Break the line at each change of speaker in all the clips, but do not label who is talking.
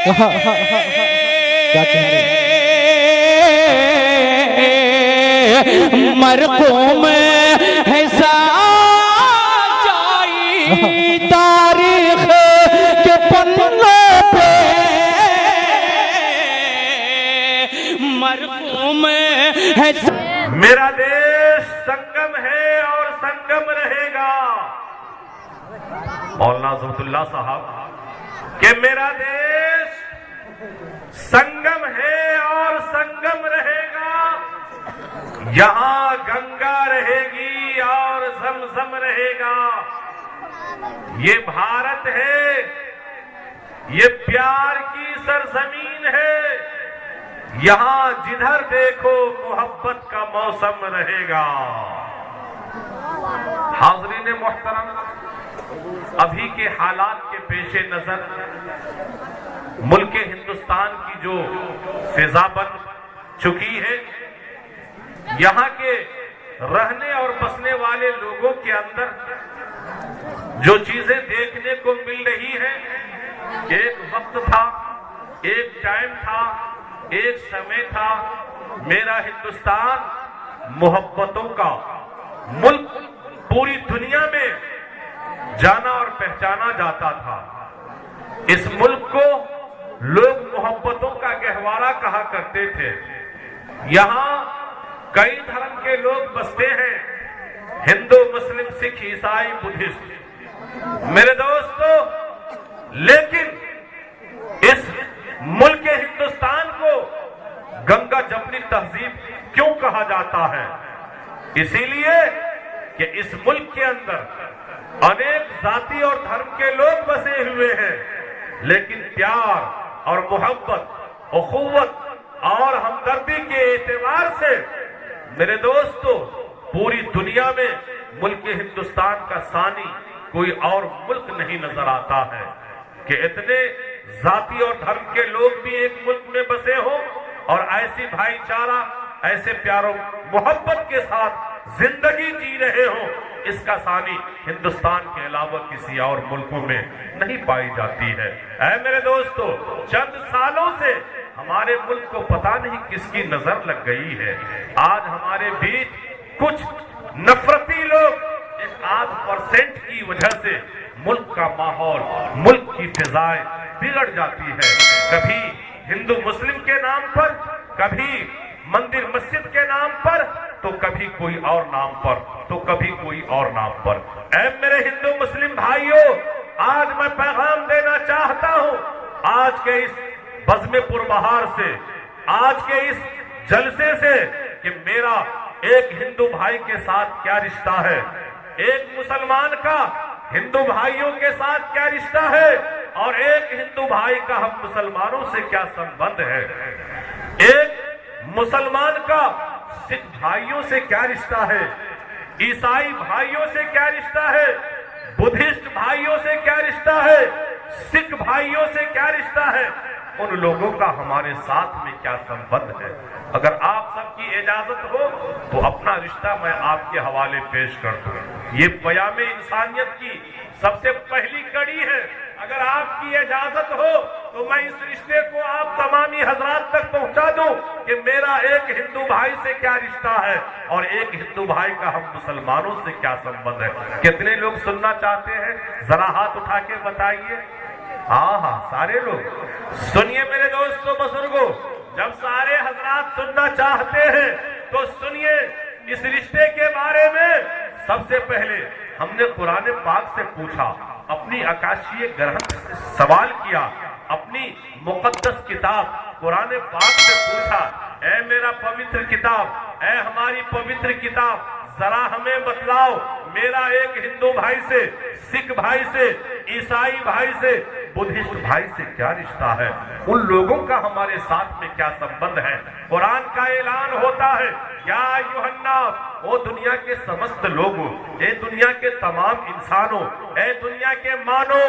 क्या कह रहे
मरकूम है साजाई तारीख के पन्नों पे मरकूम है।
मेरा देश संगम है और संगम रहेगा। मौलाना ज़फ़रुल्लाह साहब कि मेरा देश संगम है और संगम रहेगा। यहां गंगा रहेगी और ज़मज़म रहेगा। ये भारत है, ये प्यार की सरजमीन है। यहां जिधर देखो मोहब्बत का मौसम रहेगा। हाज़रीन मोहतरम, अभी के हालात के पेशे नजर मुल्क हिंदुस्तान की जो फिजा बन चुकी है, यहाँ के रहने और बसने वाले लोगों के अंदर जो चीजें देखने को मिल रही हैं, एक वक्त था, एक टाइम था, एक समय था, मेरा हिंदुस्तान मोहब्बतों का मुल्क पूरी दुनिया में जाना और पहचाना जाता था। इस मुल्क को लोग मोहब्बतों का गहवारा कहा करते थे। यहाँ कई धर्म के लोग बसते हैं, हिंदू, मुस्लिम, सिख, ईसाई, बुद्धिस्ट। मेरे दोस्तों, लेकिन इस मुल्क हिंदुस्तान को गंगा जमनी तहजीब क्यों कहा जाता है? इसीलिए कि इस मुल्क के अंदर अनेक जाति और धर्म के लोग बसे हुए हैं, लेकिन प्यार और मोहब्बत, उखुव्वत और हमदर्दी के एतबार से मेरे दोस्तों पूरी दुनिया में मुल्क हिंदुस्तान का सानी कोई और मुल्क नहीं नजर आता है कि इतने जाति और धर्म के लोग भी एक मुल्क में बसे हों और ऐसी भाईचारा, ऐसे प्यारों मोहब्बत के साथ जिंदगी जी रहे हों। इसका सानी हिंदुस्तान के अलावा किसी और मुल्कों में नहीं पाई जाती है। ऐ मेरे दोस्तों, चंद सालों से हमारे मुल्क को पता नहीं किसकी नजर लग गई है। आज हमारे बीच कुछ नफरती लोग 1% की वजह से मुल्क का माहौल, मुल्क की फिजाएं बिगड़ जाती है। कभी हिंदू मुस्लिम के नाम पर, कभी मंदिर मस्जिद के नाम पर, तो कभी कोई और नाम पर, तो कभी कोई और नाम पर। ऐ मेरे हिंदू मुस्लिम भाइयों, आज मैं पैगाम देना चाहता हूं, आज के इस बज़्म पुरबहार से, आज के इस जलसे से, कि मेरा एक हिंदू भाई के साथ क्या रिश्ता है, एक मुसलमान का हिंदू भाइयों के साथ क्या रिश्ता है, और एक हिंदू भाई का हम मुसलमानों से क्या संबंध है, एक मुसलमान का सिख भाइयों से क्या रिश्ता है, ईसाई भाइयों से क्या रिश्ता है, बुद्धिस्ट भाइयों से क्या रिश्ता है, सिख भाइयों से क्या रिश्ता है, उन लोगों का हमारे साथ में क्या संबंध है। अगर आप सबकी इजाजत हो तो अपना रिश्ता मैं आपके हवाले पेश कर दूं। ये पयाम इंसानियत की सबसे पहली कड़ी है। अगर आपकी इजाजत हो तो मैं इस रिश्ते को आप तमामी हजरात तक पहुंचा दूं कि मेरा एक हिंदू भाई से क्या रिश्ता है और एक हिंदू भाई का हम मुसलमानों से क्या संबंध है। कितने लोग सुनना चाहते हैं? जरा हाथ उठा के बताइए। हाँ, सारे लोग सुनिए मेरे दोस्तों बुजुर्गों, जब सारे हजरात सुनना चाहते हैं तो सुनिए। इस रिश्ते के बारे में सबसे पहले हमने कुरान पाक से पूछा, अपनी आकाशीय ग्रंथ से सवाल किया, अपनी मुकद्दस किताब कुरान पाक से पूछा, ऐ मेरा पवित्र किताब, ऐ हमारी पवित्र किताब, जरा हमें बतलाओ मेरा एक हिंदू भाई से, सिख भाई से, ईसाई भाई से, बुद्धिस्ट भाई से क्या रिश्ता है, उन लोगों का हमारे साथ में क्या संबंध है। कुरान का ऐलान होता है, या अय्युहन्नास, ओ दुनिया के समस्त लोगों, ए दुनिया के तमाम इंसानों, ए दुनिया के मानो,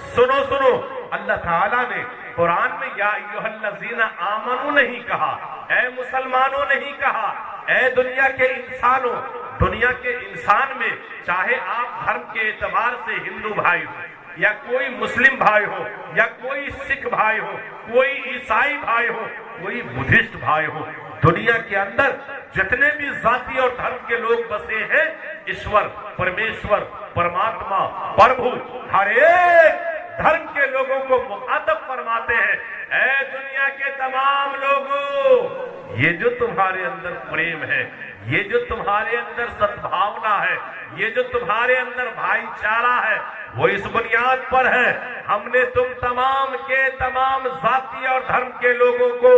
सुनो सुनो। अल्लाह ताला ने कुरान में या अय्युहल्लज़ीना आमनू नहीं कहा, ए मुसलमानों नहीं कहा, ए दुनिया के इंसानों। दुनिया के इंसान में चाहे आप धर्म के एतबार से हिंदू भाई हो, या कोई मुस्लिम भाई हो, या कोई सिख भाई हो, कोई ईसाई भाई हो, कोई बुद्धिस्ट भाई हो, दुनिया के अंदर जितने भी जाति और धर्म के लोग बसे हैं, ईश्वर, परमेश्वर, परमात्मा, प्रभु हर एक धर्म के लोगों को मुखातब फरमाते हैं, ऐ दुनिया के तमाम लोगों, ये जो तुम्हारे अंदर प्रेम है, ये जो तुम्हारे अंदर सद्भावना है, ये जो तुम्हारे अंदर भाईचारा है, वो इस बुनियाद पर है हमने तुम तमाम के तमाम जाति और धर्म के लोगों को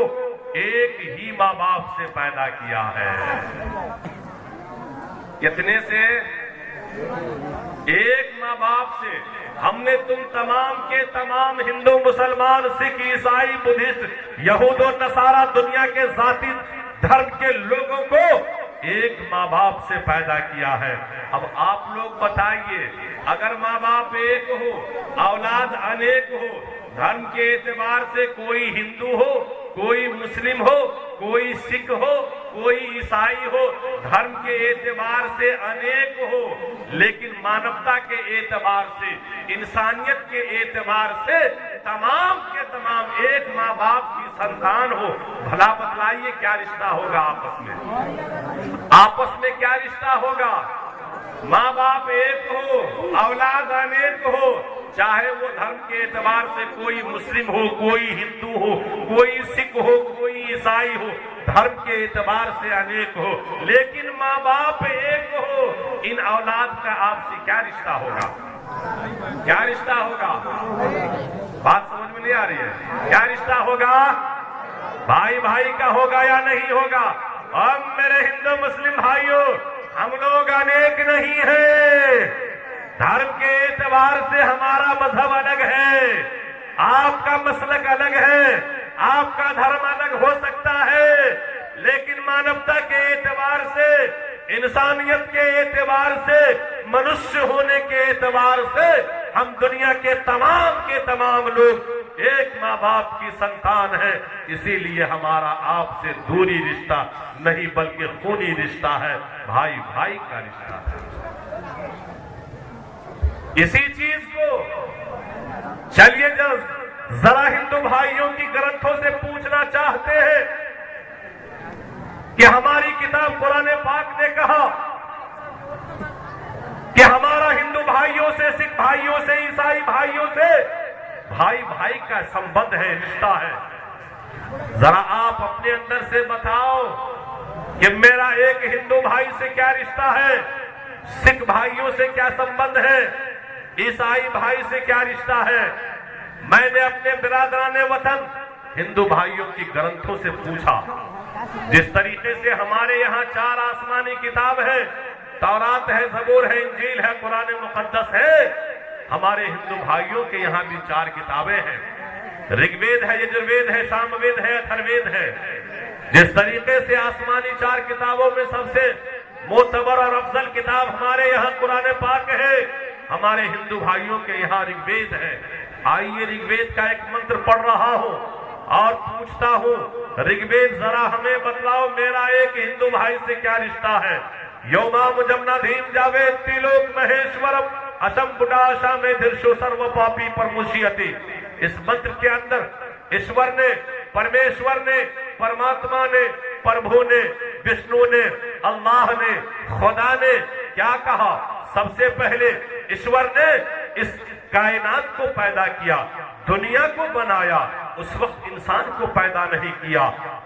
एक ही माँ बाप से पैदा किया है। कितने से? एक माँ बाप से। हमने तुम तमाम के तमाम हिंदू, मुसलमान, सिख, ईसाई, बुद्धिस्ट, यहूद और नसारा, दुनिया के जाति धर्म के लोगों को एक माँ बाप से पैदा किया है। अब आप लोग बताइए, अगर माँ बाप एक हो, औलाद अनेक हो, धर्म के एतबार से कोई हिंदू हो, कोई मुस्लिम हो, कोई सिख हो, कोई ईसाई हो, धर्म के एतबार से अनेक हो, लेकिन मानवता के एतबार से, इंसानियत के एतबार से तमाम के तमाम एक माँ बाप की संतान हो, भला बतलाइए क्या रिश्ता होगा आपस में? आपस में क्या रिश्ता होगा? माँ बाप एक हो, औलाद अनेक हो, चाहे वो धर्म के एतबार से कोई मुस्लिम हो, कोई हिंदू हो, कोई सिख हो, कोई ईसाई हो, धर्म के एतबार से अनेक हो, लेकिन माँ बाप एक हो, इन औलाद का आपसे क्या रिश्ता होगा? क्या रिश्ता होगा? बात समझ में नहीं आ रही है? क्या रिश्ता होगा? भाई भाई का होगा या नहीं होगा? अब मेरे हिंदू मुस्लिम भाइयों, हम लोग अनेक नहीं है, धर्म के एतबार से हमारा मजहब अलग है, आपका मसलक अलग है, आपका धर्म अलग हो सकता है, लेकिन मानवता के एतबार से, इंसानियत के एतबार से, मनुष्य होने के एतबार से हम दुनिया के तमाम लोग एक माँ बाप की संतान है। इसीलिए हमारा आपसे दूरी रिश्ता नहीं बल्कि खूनी रिश्ता है, भाई भाई का रिश्ता है। इसी चीज को चलिए जरा हिंदू भाइयों की ग्रंथों से पूछना चाहते हैं कि हमारी किताब कुरान पाक ने कहा कि हमारा हिंदू भाइयों से, सिख भाइयों से, ईसाई भाइयों से भाई भाई का संबंध है, रिश्ता है। जरा आप अपने अंदर से बताओ कि मेरा एक हिंदू भाई से क्या रिश्ता है, सिख भाइयों से क्या संबंध है, ईसाई भाई से क्या रिश्ता है। मैंने अपने बिरादराने वतन हिंदू भाइयों की ग्रंथों से पूछा, जिस तरीके से हमारे यहाँ 4 आसमानी किताब है, तौरात है, जबूर है, इंजील है, कुरान मुकद्दस है, हमारे हिंदू भाइयों के यहाँ भी 4 किताबें हैं। ऋग्वेद है, यजुर्वेद है, सामवेद है, अथर्ववेद है। जिस तरीके से आसमानी 4 किताबों में सबसे मोतबर और अफजल किताब हमारे यहाँ कुरान पाक है, हमारे हिंदू भाइयों के यहाँ ऋग्वेद है। आइए ऋग्वेद का एक मंत्र पढ़ रहा हूँ और पूछता हूँ, ऋग्वेद जरा हमें बतलाओ मेरा एक हिंदू भाई से क्या रिश्ता है। योमाम जमुना धीम जावे त्रिलोक महेश्वरम असम बुडाशा में धीर्षो सर्व पापी परमुष्यति। इस मंत्र के अंदर ईश्वर ने, परमेश्वर ने, परमात्मा ने, प्रभु ने, विष्णु ने, अल्लाह ने, खुदा ने क्या कहा? सबसे पहले ईश्वर ने इस कायनात को पैदा किया, दुनिया को बनाया, उस वक्त इंसान को पैदा नहीं किया।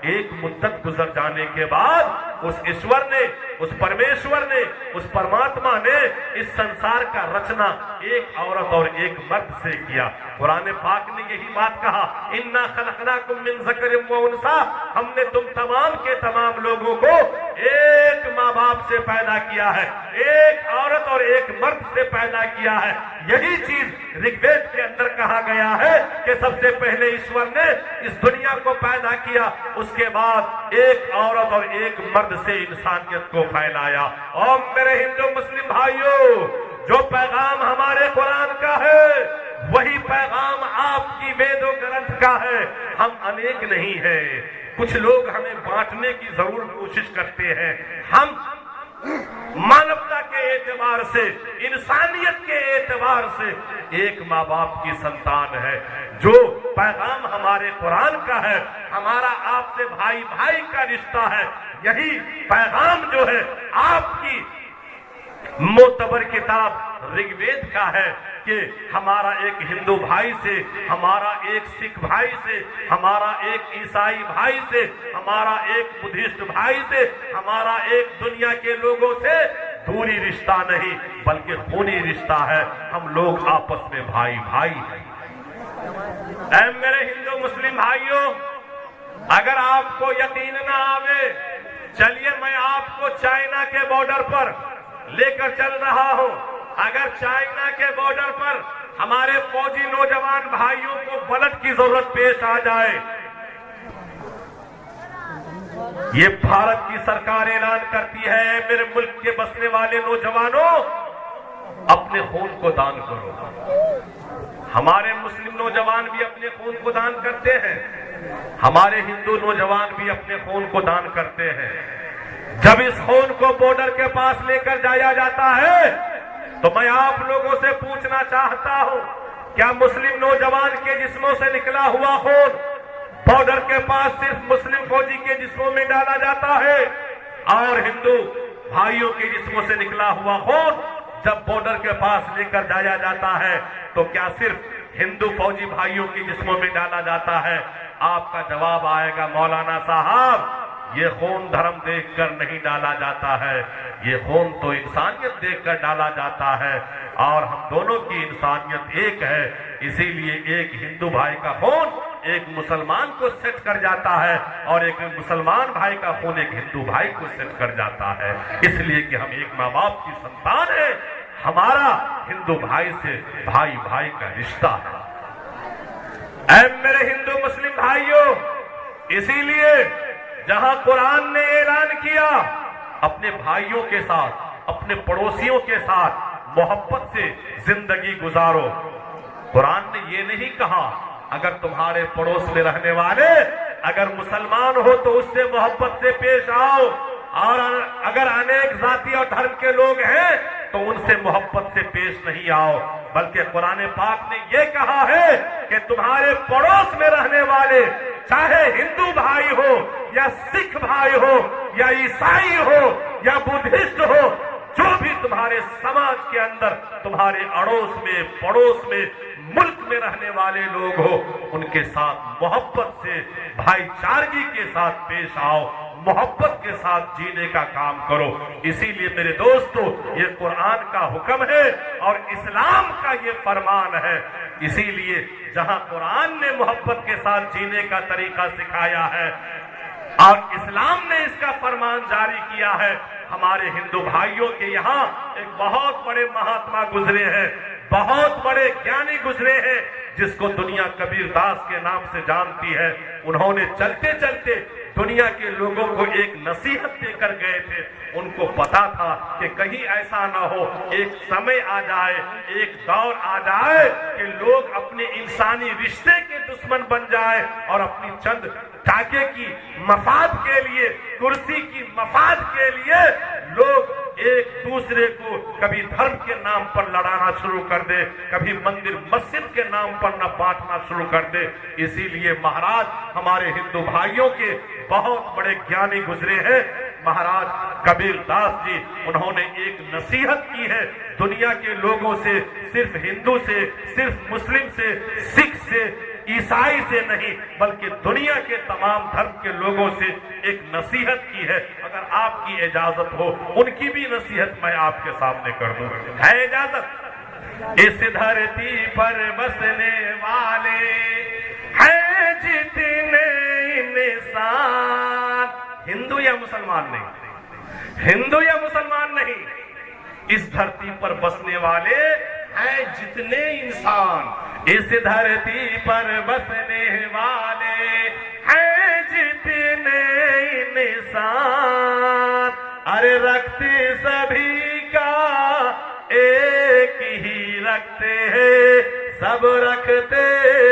एक मुद्दत गुजर जाने के बाद उस ईश्वर ने, उस परमेश्वर ने, उस परमात्मा ने इस संसार का रचना एक औरत और एक मर्द से किया। कुरान पाक ने यही बात कहा, इन्ना खलकनाकुम मिन ज़करिन व उन्सा, हमने तुम तमाम के तमाम लोगों को एक माँ बाप से पैदा किया है, एक औरत और एक मर्द से पैदा किया है। यही चीज ऋग्वेद के अंदर कहा गया है कि सबसे पहले ईश्वर ने इस दुनिया को पैदा किया, उसके बाद एक औरत और एक मर्द से इंसानियत को फैलाया। और मेरे हिंदू मुस्लिम भाइयों, जो पैगाम हमारे कुरान का है वही पैगाम आपकी वेदों ग्रंथ का है। हम अनेक नहीं है, कुछ लोग हमें बांटने की जरूर कोशिश करते हैं। हम मानवता के एतबार से, इंसानियत के एतबार से एक माँ बाप की संतान है। जो पैगाम हमारे कुरान का है, हमारा आपसे भाई भाई का रिश्ता है, यही पैगाम जो है आपकी मोतबर किताब ऋग्वेद का है कि हमारा एक हिंदू भाई से, हमारा एक सिख भाई से, हमारा एक ईसाई भाई से, हमारा एक बुद्धिस्ट भाई से, हमारा एक दुनिया के लोगों से दूरी रिश्ता नहीं बल्कि खूनी रिश्ता है। हम लोग आपस में भाई भाई हैं। ऐ मेरे हिंदू मुस्लिम भाइयों, अगर आपको यकीन ना आवे, चलिए मैं आपको चाइना के बॉर्डर पर लेकर चल रहा हूं। अगर चाइना के बॉर्डर पर हमारे फौजी नौजवान भाइयों को बलट की जरूरत पेश आ जाए, ये भारत की सरकार ऐलान करती है, मेरे मुल्क के बसने वाले नौजवानों अपने खून को दान करो। हमारे मुस्लिम नौजवान भी अपने खून को दान करते हैं, हमारे हिंदू नौजवान भी अपने खून को दान करते हैं। जब इस खून को बॉर्डर के पास लेकर जाया जाता है तो मैं आप लोगों से पूछना चाहता हूं, क्या मुस्लिम नौजवान के जिस्मों से निकला हुआ खून बॉर्डर के पास सिर्फ मुस्लिम फौजी के जिस्मों में डाला जाता है, और हिंदू भाइयों के जिस्मों से निकला हुआ खून जब बॉर्डर के पास लेकर जाया जाता है तो क्या सिर्फ हिंदू फौजी भाइयों के जिस्मों में डाला जाता है? आपका जवाब आएगा, मौलाना साहब ये खून धर्म देखकर नहीं डाला जाता है, ये खून तो इंसानियत देखकर डाला जाता है, और हम दोनों की इंसानियत एक है। इसीलिए एक हिंदू भाई का खून एक मुसलमान को सेट कर जाता है, और एक मुसलमान भाई का खून एक हिंदू भाई को सेट कर जाता है, इसलिए कि हम एक माँ बाप की संतान है। हमारा हिंदू भाई से भाई भाई का रिश्ता है। ऐ मेरे हिंदू मुस्लिम भाइयों, इसीलिए जहां कुरान ने ऐलान किया अपने भाइयों के साथ, अपने पड़ोसियों के साथ मोहब्बत से जिंदगी गुजारो, कुरान ने ये नहीं कहा अगर तुम्हारे पड़ोस में रहने वाले अगर मुसलमान हो तो उससे मोहब्बत से पेश आओ, और अगर अनेक जाति और धर्म के लोग हैं तो उनसे मोहब्बत से पेश नहीं आओ, बल्कि कुरान पाक ने यह कहा है कि तुम्हारे पड़ोस में रहने वाले चाहे हिंदू भाई हो या सिख भाई हो या ईसाई हो या बुद्धिस्ट हो, जो भी तुम्हारे समाज के अंदर तुम्हारे अड़ोस में, पड़ोस में, मुल्क में रहने वाले लोग हो, उनके साथ मोहब्बत से, भाईचारगी के साथ पेश आओ, मोहब्बत के साथ जीने का काम करो। इसीलिए मेरे दोस्तों, ये कुरान का हुक्म है और इस्लाम का ये फरमान है। इसीलिए जहां कुरान ने मोहब्बत के साथ जीने का तरीका सिखाया है और इस्लाम ने इसका फरमान जारी किया है, हमारे हिंदू भाइयों के यहाँ एक बहुत बड़े महात्मा गुजरे हैं, बहुत बड़े ज्ञानी गुजरे हैं, जिसको दुनिया कबीर दास के नाम से जानती है। उन्होंने चलते चलते दुनिया के लोगों को एक नसीहत देकर गए थे। उनको पता था कि कहीं ऐसा ना हो, एक समय आ जाए, एक दौर आ जाए कि लोग अपने इंसानी रिश्ते के दुश्मन बन जाए और अपनी चंद टाके की मफाद के लिए, कुर्सी की मफाद के लिए लोग एक दूसरे को कभी धर्म के नाम पर लड़ाना शुरू कर दे, कभी मंदिर मस्जिद के नाम पर न बांटना शुरू कर दे। इसीलिए महाराज हमारे हिंदू भाइयों के बहुत बड़े ज्ञानी गुजरे हैं, महाराज कबीर दास जी। उन्होंने एक नसीहत की है दुनिया के लोगों से, सिर्फ हिंदू से, सिर्फ मुस्लिम से, सिख से, ईसाई से नहीं, बल्कि दुनिया के तमाम धर्म के लोगों से एक नसीहत की है। अगर आपकी इजाजत हो उनकी भी नसीहत मैं आपके सामने कर दूं। है इजाजत? इस धरती पर बसने वाले हैं जितने इंसान, हिंदू या मुसलमान नहीं, हिंदू या मुसलमान नहीं, इस धरती पर बसने वाले हैं जितने इंसान, इस धरती पर बसने वाले हैं जितने इंसान, अरे रखते सभी का एक ही रखते हैं, सब रखते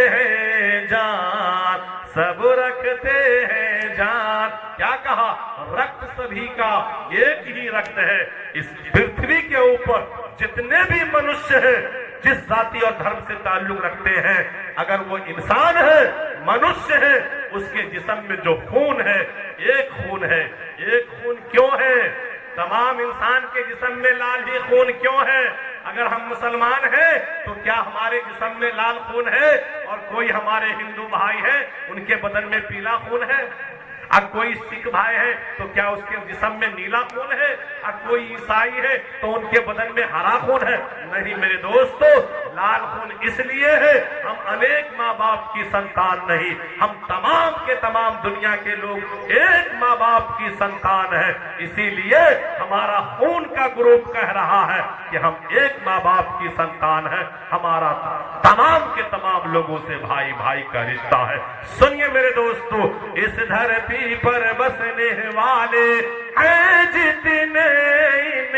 हैं जान, सब रखते हैं जान। क्या कहा? रक्त सभी का एक ही रक्त है। इस पृथ्वी के ऊपर जितने भी मनुष्य हैं, जिस जाति और धर्म से ताल्लुक रखते हैं, अगर वो इंसान है, मनुष्य है, उसके जिस्म में जो खून है, एक खून है। एक खून क्यों है? तमाम इंसान के जिस्म में लाल ही खून क्यों है? अगर हम मुसलमान हैं तो क्या हमारे जिस्म में लाल खून है? और कोई हमारे हिंदू भाई है, उनके बदन में पीला खून है? अब कोई सिख भाई है तो क्या उसके जिस्म में नीला खून है? अब कोई ईसाई है तो उनके बदन में हरा खून है? नहीं मेरे दोस्तों, लाल खून इसलिए है, हम अनेक माँ बाप की संतान नहीं, हम तमाम के तमाम दुनिया के लोग एक माँ बाप की संतान है। इसीलिए हमारा खून का ग्रुप कह रहा है कि हम एक माँ बाप की संतान है। हमारा तमाम के तमाम लोगों से भाई भाई का रिश्ता है। सुनिए मेरे दोस्तों, इस धरती पर बसने वाले हैं जितने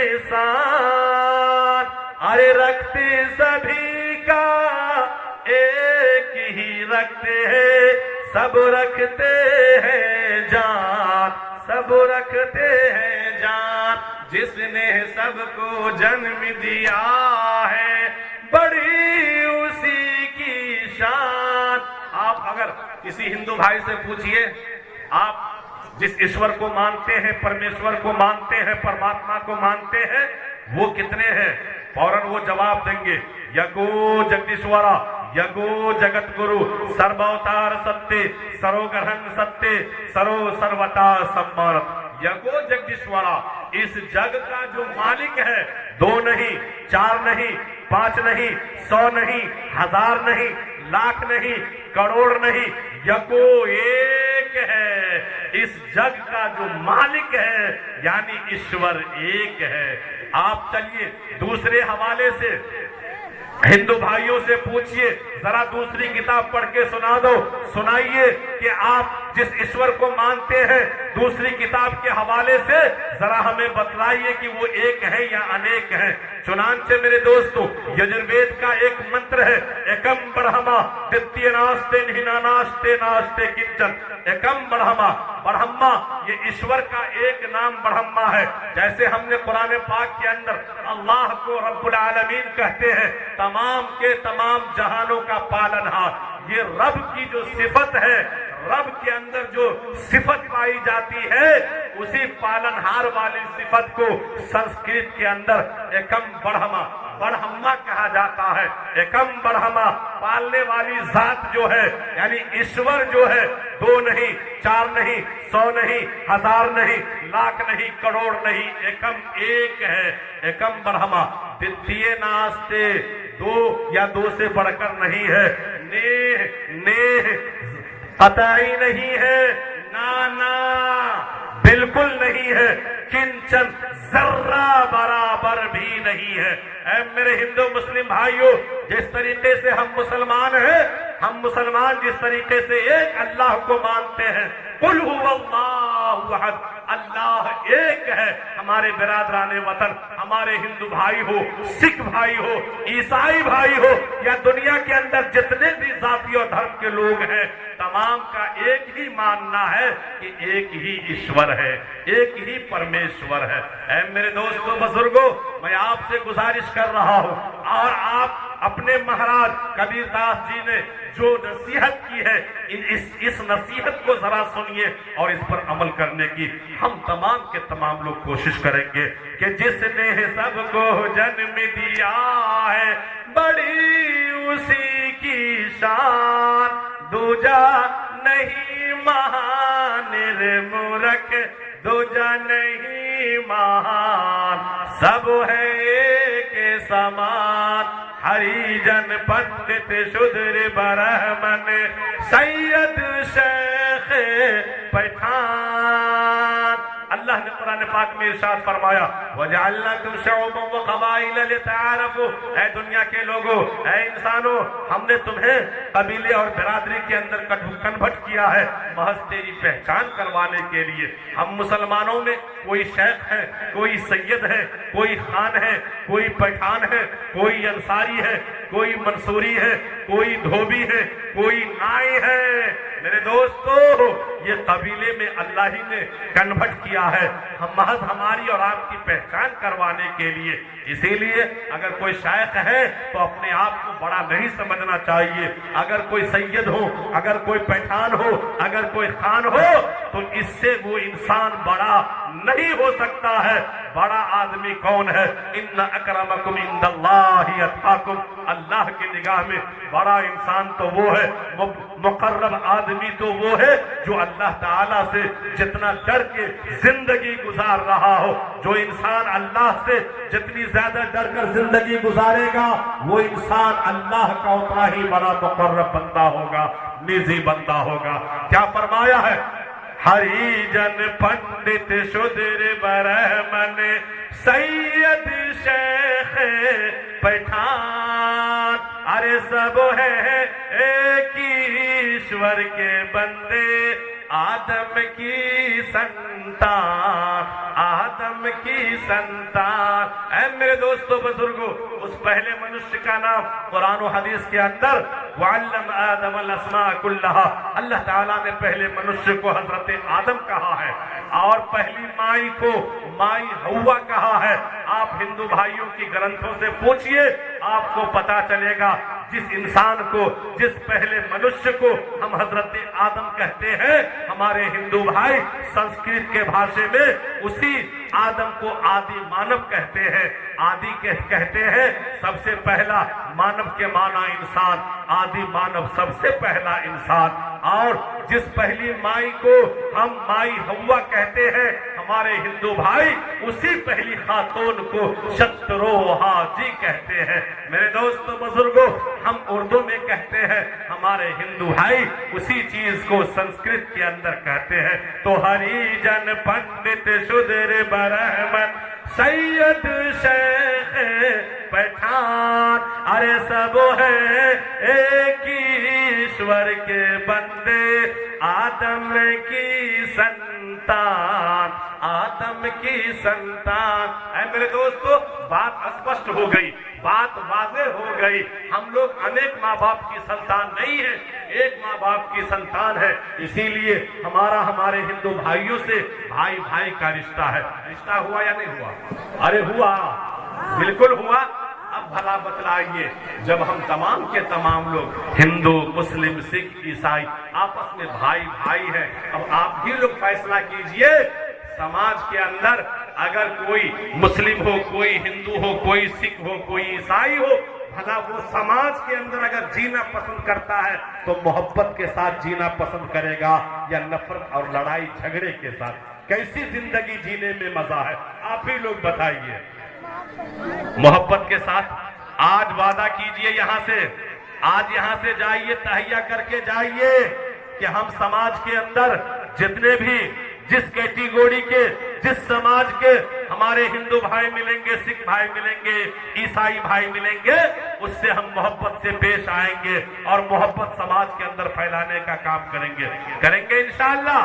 इंसान, अरे रक्त सभी का एक ही रक्त है, सब रखते हैं जान, सब रखते हैं जान। जिसने सबको जन्म दिया है, बड़ी उसी की शान। आप अगर किसी हिंदू भाई से पूछिए, आप जिस ईश्वर को मानते हैं, परमेश्वर को मानते हैं, परमात्मा को मानते हैं, वो कितने हैं? फौरन वो जवाब देंगे, यगो जगदीश्वरा, यगो जगत गुरु, सर्वअवतार सत्य, सरोग्रहण सत्य, सरो सर्वता सम्मानत। यगो जगदीश्वरा, इस जग का जो मालिक है, 2 नहीं, 4 नहीं, 5 नहीं, 100 नहीं, 1000 नहीं, लाख नहीं, करोड़ नहीं, यको एक है। इस जग का जो मालिक है यानी ईश्वर एक है। आप चलिए दूसरे हवाले से हिंदू भाइयों से पूछिए, जरा दूसरी किताब पढ़ के सुना दो, सुनाइए कि आप जिस ईश्वर को मानते हैं, दूसरी किताब के हवाले से जरा हमें बतलाइए कि वो एक है या अनेक है। चुनांचे मेरे दोस्तों, यजुर्वेद का एक मंत्र है, एकम ब्रह्मा द्वितीय नास्ते निहिनानास्ते नास्ते किंचन। एकम ब्रह्मा, ब्रह्मा ये ईश्वर का एक नाम ब्रह्मा है। जैसे हमने कुरान पाक के अंदर अल्लाह को रब्बुल आलमीन कहते हैं, तमाम के तमाम जहानों का पालनहार। ये रब की जो सिफत है, रब के अंदर जो सिफत पाई जाती है, उसी पालनहार वाली सिफत को संस्कृत के अंदर एकम ब्रह्मा, ब्रह्मा कहा जाता है। एकम ब्रह्मा, पालने वाली जात जो है, यानी ईश्वर जो है, 2 नहीं, 4 नहीं, 100 नहीं, 1000 नहीं, लाख नहीं, करोड़ नहीं, एकम एक है। एकम ब्रह्मा, द्वितीय नास्ते, 2 या 2 से बढ़कर नहीं है, नेह नेह कतई नहीं है, ना बिल्कुल नहीं है, किंचन जर्रा बराबर भी नहीं है। ऐ मेरे हिंदू मुस्लिम भाइयों, जिस तरीके से हम मुसलमान हैं, हम मुसलमान जिस तरीके से एक अल्लाह को मानते हैं, कुल हुवल्लाहु अहद, अल्लाह एक है। हमारे बिरादराने वतन, हमारे हिंदू भाई हो, सिख भाई हो, ईसाई भाई हो, या दुनिया के अंदर जितने भी जाति और धर्म के लोग हैं, तमाम का एक ही मानना है कि एक ही ईश्वर है, एक ही परमेश्वर है। ऐ मेरे दोस्तों बुजुर्गों, मैं आपसे गुजारिश कर रहा हूं, और आप अपने महाराज कबीरदास जी ने जो नसीहत की है, इस नसीहत को जरा सुनिए और इस पर अमल करने की हम तमाम के तमाम लोग कोशिश करेंगे कि जिसने सबको जन्म दिया है, बड़ी उसी की शान, दूजा नहीं महान निर्मूरख, दूजा नहीं महान, सब है एक समान, हरिजन पंडित शूद्र ब्राह्मण, सैयद शेख पठान। अल्लाह ने कुरान पाक में इरशाद फरमाया, वजअलनाकुम शुअबन व क़बाइल लितआरफू। ऐ दुनिया के लोगों, ऐ इंसानों, हमने तुम्हें कबीले और बिरादरी के अंदर कन्वर्ट किया है, महज तेरी पहचान करवाने के लिए। हम मुसलमानों में कोई शेख है, कोई सैयद है, कोई खान है, कोई पठान है, कोई अंसारी है, कोई मंसूरी है, कोई धोबी है, कोई नाई है। मेरे दोस्तों, ये कबीले में अल्लाह ही ने कन्वर्ट किया है, हम महज हमारी और आपकी पहचान करवाने के लिए। इसीलिए अगर कोई शायख है तो अपने आप को बड़ा नहीं समझना चाहिए। अगर कोई सैयद हो, अगर कोई पठान हो, अगर कोई खान हो, तो इससे वो इंसान बड़ा नहीं हो सकता है। बड़ा आदमी कौन है? इन्ना अकरमकुम इंदल्लाहि अत्काकुम। अल्लाह की निगाह में बड़ा इंसान तो वो है, मुकर्रब आदमी तो वो है जो अल्लाह ताला से जितना डर के जिंदगी गुजार रहा हो। जो इंसान अल्लाह से जितनी ज्यादा डर कर जिंदगी गुजारेगा, वो इंसान अल्लाह का उतना ही बड़ा मुकर्रब बंदा होगा, निजी बंदा होगा। क्या फरमाया है? हरिजन पंडित शुद्र ब्राह्मण सैयद शेख पठान, अरे सब है एक ईश्वर के बंदे, आदम की संतान, आदम की संतान। ऐ मेरे दोस्तों बुजुर्गों, उस पहले मनुष्य का नाम कुरान और हदीस के अंदर वअल्लम आदम अल-अस्मा कुल्लहा, अल्लाह ताला ने पहले मनुष्य को हजरत आदम कहा है और पहली माई को माई हव्वा कहा है। आप हिंदू भाइयों की ग्रंथों से पूछिए, आपको पता चलेगा जिस इंसान को, जिस पहले मनुष्य को हम हजरत आदम कहते हैं, हमारे हिंदू भाई संस्कृत के भाषा में उसी आदम को आदि मानव कहते हैं। आदि कहते हैं सबसे पहला, मानव के माना इंसान, आदि मानव सबसे पहला इंसान। और जिस पहली माई को हम माई हव्वा कहते हैं, हमारे हिंदू भाई उसी पहली खातून को शत्रोहा जी कहते हैं। मेरे दोस्तों बुजुर्गों, हम उर्दू में कहते हैं, हमारे हिंदू भाई उसी चीज को संस्कृत के अंदर कहते हैं। तो हरिजन पंडित शुद्र ब्राह्मण सैयद शेख पठान, अरे सब है एक ईश्वर के बंदे, आदम की संतान, आदम की संतान। ऐ मेरे दोस्तों, बात स्पष्ट हो गई, बात वाज़ेह हो गई। हम लोग अनेक माँ बाप की संतान नहीं है, एक माँ बाप की संतान है। इसीलिए हमारा हमारे हिंदू भाइयों से भाई भाई का रिश्ता है। रिश्ता हुआ या नहीं हुआ? अरे हुआ, बिल्कुल हुआ। अब भला बतलाइए, जब हम तमाम के तमाम लोग हिंदू, मुस्लिम, सिख, ईसाई आपस में भाई भाई हैं, अब आप ही लोग फैसला कीजिए, समाज के अंदर अगर कोई मुस्लिम हो, कोई हिंदू हो, कोई सिख हो, कोई ईसाई हो, भला वो समाज के अंदर अगर जीना पसंद करता है तो मोहब्बत के साथ जीना पसंद करेगा या नफरत और लड़ाई झगड़े के साथ? कैसी जिंदगी जीने में मजा है? आप ही लोग बताइए। मोहब्बत के साथ आज वादा कीजिए, यहां से, आज यहां से जाइए, तहिया करके जाइए कि हम समाज के अंदर जितने भी, जिस कैटेगरी के, जिस समाज के हमारे हिंदू भाई मिलेंगे, सिख भाई मिलेंगे, ईसाई भाई मिलेंगे, उससे हम मोहब्बत से पेश आएंगे और मोहब्बत समाज के अंदर फैलाने का काम करेंगे इंशाअल्लाह।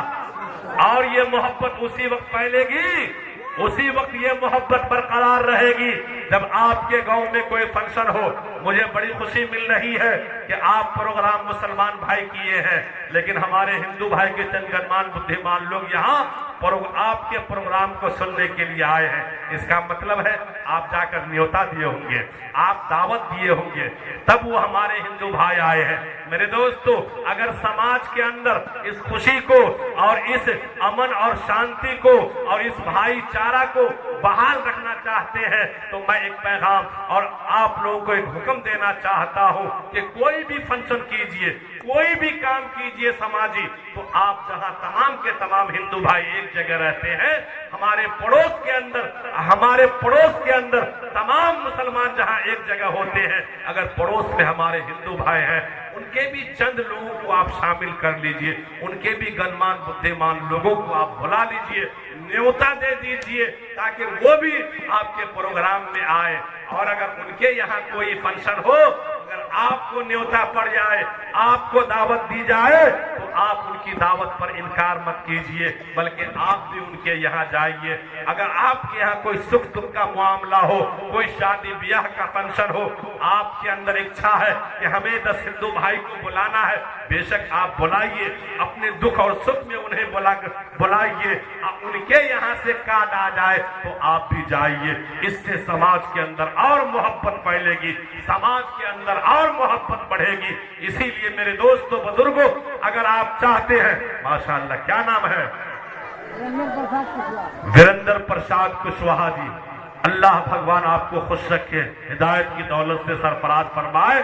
और ये मोहब्बत उसी वक्त फैलेगी, उसी वक्त ये मोहब्बत बरकरार रहेगी जब आपके गांव में कोई फंक्शन हो। मुझे बड़ी खुशी मिल रही है कि आप प्रोग्राम मुसलमान भाई किए हैं, लेकिन हमारे हिंदू भाई के चंद गणमान्य बुद्धिमान लोग यहाँ आपके प्रोग्राम को सुनने के लिए आए हैं। इसका मतलब है आप जाकर न्योता दिए होंगे, आप दावत दिए होंगे, तब वो हमारे हिंदू भाई आए हैं। मेरे दोस्तों, अगर समाज के अंदर इस खुशी को और इस अमन और शांति को और इस भाईचारा को बहाल रखना चाहते हैं तो मैं एक पैगाम और आप लोगों को एक हुक्म देना चाहता हूं कि कोई भी फंक्शन कीजिए, कोई भी काम कीजिए समाजी, तो आप जहां तमाम के तमाम हिंदू भाई एक जगह रहते हैं, हमारे पड़ोस के अंदर तमाम मुसलमान जहां एक जगह होते हैं, अगर पड़ोस में हमारे हिंदू भाई हैं, उनके भी चंद लोगों को आप शामिल कर लीजिए, उनके भी गणमान बुद्धिमान लोगों को आप बुला लीजिए, न्योता दे दीजिए ताकि वो भी आपके प्रोग्राम में आए। और अगर उनके यहाँ कोई फंक्शन हो, अगर आपको न्योता पड़ जाए, आपको दावत दी जाए, तो आप उनकी दावत पर इनकार मत कीजिए, बल्कि आप भी उनके यहाँ जाइए। अगर आपके यहाँ कोई सुख दुख का मामला हो, कोई शादी ब्याह का फंक्शन हो, आपके अंदर इच्छा है कि हमें 10 हिंदू भाई को बुलाना है, बेशक आप बुलाइए, अपने दुख और सुख में उन्हें बुलाइए। उनके यहाँ से कार्ड आ जाए तो आप भी जाइए। इससे समाज के अंदर और मोहब्बत फैलेगी, समाज के अंदर और मोहब्बत बढ़ेगी। इसीलिए मेरे दोस्तों बुजुर्गों, अगर आप चाहते हैं, माशाअल्लाह क्या नाम है, वीरेंद्र प्रसाद कुशवाहा जी, अल्लाह भगवान आपको खुश रखे, हिदायत की दौलत से सरफराज फरमाए।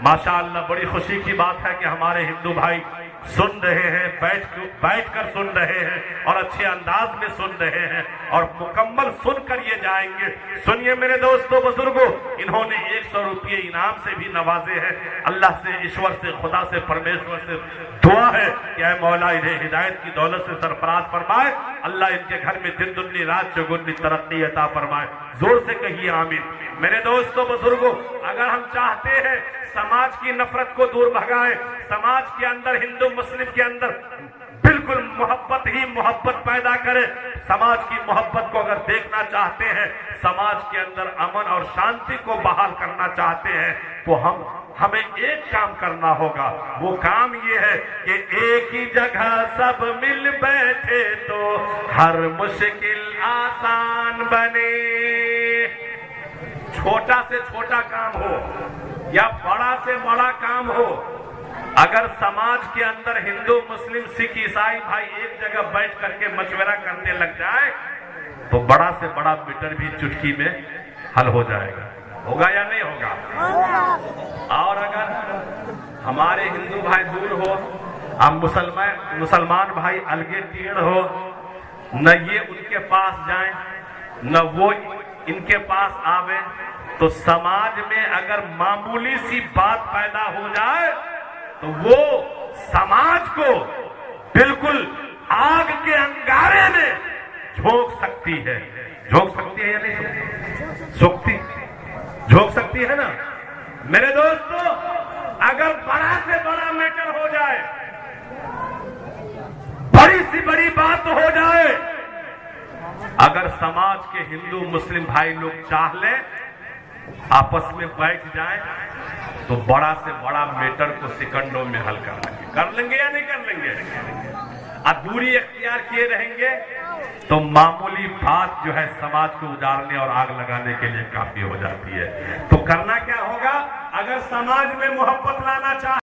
माशाअल्लाह बड़ी खुशी की बात है कि हमारे हिंदू भाई सुन रहे हैं, बैठकर सुन रहे हैं और अच्छे अंदाज में सुन रहे हैं और मुकम्मल सुनकर ये जाएंगे। सुनिए मेरे दोस्तों बुजुर्गों, इन्होंने 100 रुपये इनाम से भी नवाजे हैं। अल्लाह से, ईश्वर से, खुदा से, परमेश्वर से दुआ है कि ऐ मौला इन्हें हिदायत की दौलत से सरफराज फरमाए। अल्लाह इनके घर में दिन दुगनी रात चौगुनी तरक्की अता फरमाए। जोर से कहिए आमीन। मेरे दोस्तों बुजुर्गों, अगर हम चाहते हैं समाज की नफरत को दूर भगाएं, समाज के अंदर, हिंदू मुस्लिम के अंदर बिल्कुल मोहब्बत ही मोहब्बत पैदा करें, समाज की मोहब्बत को अगर देखना चाहते हैं, समाज के अंदर अमन और शांति को बहाल करना चाहते हैं, तो हमें एक काम करना होगा। वो काम ये है कि एक ही जगह सब मिल बैठे तो हर मुश्किल आसान बने। छोटा से छोटा काम हो या बड़ा से बड़ा काम हो, अगर समाज के अंदर हिंदू मुस्लिम सिख ईसाई भाई एक जगह बैठ करके मशवरा करने लग जाए तो बड़ा से बड़ा मैटर भी चुटकी में हल हो जाएगा। होगा या नहीं होगा? और अगर हमारे हिंदू भाई दूर हो, हम मुसलमान भाई अलगे टेढ़ हो, न ये उनके पास जाए न वो इनके पास आवे, तो समाज में अगर मामूली सी बात पैदा हो जाए तो वो समाज को बिल्कुल आग के अंगारे में झोंक सकती है। झोंक सकती है या नहीं? झोंक सकती है ना। मेरे दोस्तों, अगर बड़ा से बड़ा मैटर हो जाए, बड़ी सी बड़ी बात हो जाए, अगर समाज के हिंदू मुस्लिम भाई लोग चाह लें, आपस में बैठ जाएं, तो बड़ा से बड़ा मैटर को सेकंडों में हल कर लेंगे या नहीं कर लेंगे? और दूरी अख्तियार किए रहेंगे तो मामूली बात जो है समाज को उजाड़ने और आग लगाने के लिए काफी हो जाती है। तो करना क्या होगा? अगर समाज में मोहब्बत लाना चाहे